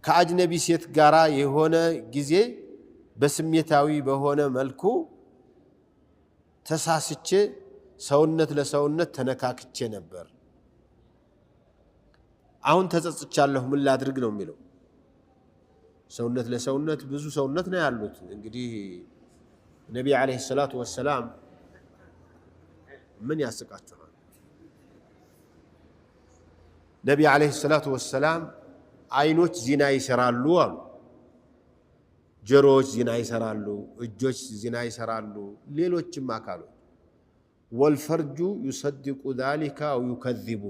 ከአጅነቢ ሴት ጋራ የሆነ ጊዜ በስሜታዊ በሆነ መልኩ ተሳስቼ ሰውነት ለሰውነት ተነካክቼ ነበር አሁን ተጸጽቻለሁ ምን ላድርግ ነው የሚለው ሰውነት ለሰውነት ብዙ ሰውነት ነው ያሉት እንግዲህ ነብዩ አለይሂ ሰላቱ ወሰለም ምን ያስቃቸዋል ነብዩ አለይሂ ሰላቱ ወሰለም አይኖች ዚና ይሰራሉ አሉ ጆሮዎች ዚና ይሰራሉ እጆች ዚና ይሰራሉ ሌሎችም አካሎች والفرج يصدق ذلك او يكذب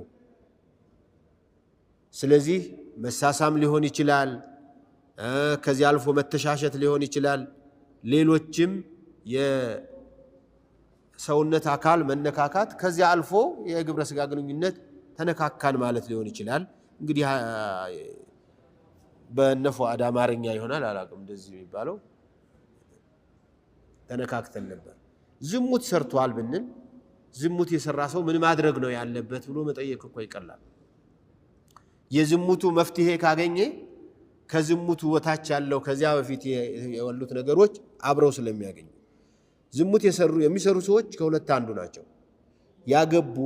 ስለዚህ መሳሳም ሊሆን ይችላል ከዚህ አልፎ መተሻሸት ሊሆን ይችላል ሌሎችም የሰውነት አካል መነካካት ከዚህ አልፎ የግብረ ስጋ ግንኙነት ተነካካን ማለት ሊሆን ይችላል እንግዲህ በነፎ አዳማርኛ ይሆናል አላቅም እንደዚህ የሚባለው ተነካክተን ነበር ዝሙት ሰርቷል ብንል ዝሙት የሰራ ሰው ምን ማድረግ ነው ያለበት ብሎ መጠየቅ እኮ ይቀላል የዝሙቱ መፍትሄ ካገኘ ከዝሙቱ ወታች ያለው ከዚያ በፊት የወሉት ነገሮች አብረው ስለሚያገኙ ዝሙት የሚሰሩ ሰዎች ከሁለት አንዱ ናቸው ያገቡ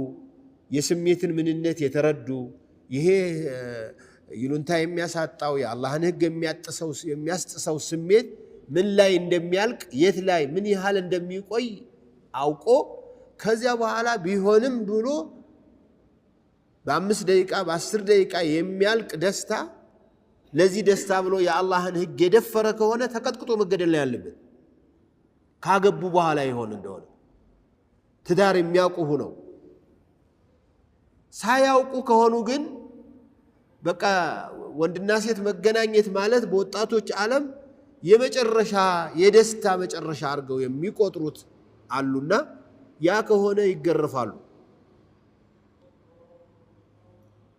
የስሜትን ምንነት የተረዱ ይሄ ይሉንታ የሚያሳጣው የአላህን ህግ የሚያስጥሰው ስሜት ምን ላይ እንደሚያልቅ የት ላይ ምን ያህል እንደሚቆይ አውቆ ከዚያ በኋላ ቢሆንም ብሎ በ5 ደቂቃ በ10 ደቂቃ የሚያልቅ ደስታ ለዚህ ደስታ ብሎ የአላህን ህግ የደፈረ ከሆነ ተቀጥቅጦ መገደል ላይ ያለበት ካገቡ በኋላ ይሆን እንደሆነ ትዳር የሚያውቁ ነው ሳያውቁ ከሆኑ ግን በቃ ወንድና ሴት መገናኘት ማለት በወጣቶች ዓለም የመጨረሻ የደስታ መጨረሻ አድርገው የሚቆጥሩት አሉና ያ ከሆነ ይገረፋሉ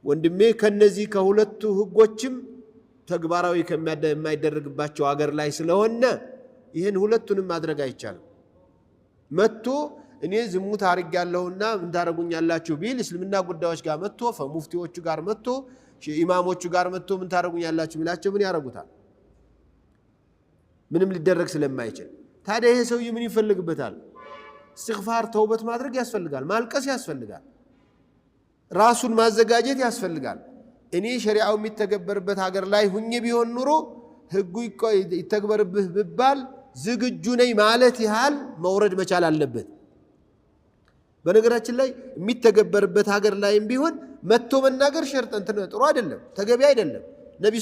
ወንድሜ ከነዚህ ከሁለቱ ህጎችም ተግባራዊ የማይደረግባቸው አገር ላይ ስለሆነ ይሄን ሁለቱንም ማድረግ አይቻልም መጥቶ እኔ ዝሙት አርጋለሁና ምን ታረጉኛላችሁ ቢል እስልምና ጉዳዮች ጋር መጥቶ ፈሙፍቲዎቹ ጋር መጥቶ ኢማሞቹ ጋር መጥቶ ምን ታረጉኛላችሁ ቢላቸው ምን ያረጉታል ምንም ሊደረግ ስለማይችል ታዲያ ይሄ ሰው ምን ይፈልግበታል استغفار ተውበት ማድረግ ያስፈልጋል ማልቀስ ያስፈልጋል ራሱን ማዘጋጀት ያስፈልጋል እኔ ሸሪዓው የሚተገበርበት ሀገር ላይ ሁኜ ቢሆን ኑሮ ህጉ ይተገበርብህ ቢባል ዝግጁ ነኝ ማለት ይሃል መውረድ መቻል አለበት በነገራችን ላይ የሚተገበርበት ሀገር ላይም ቢሆን መጥቶ መናገር ሸርጥ እንትን ጥሩ አይደለም ተገቢ አይደለም ነብዩ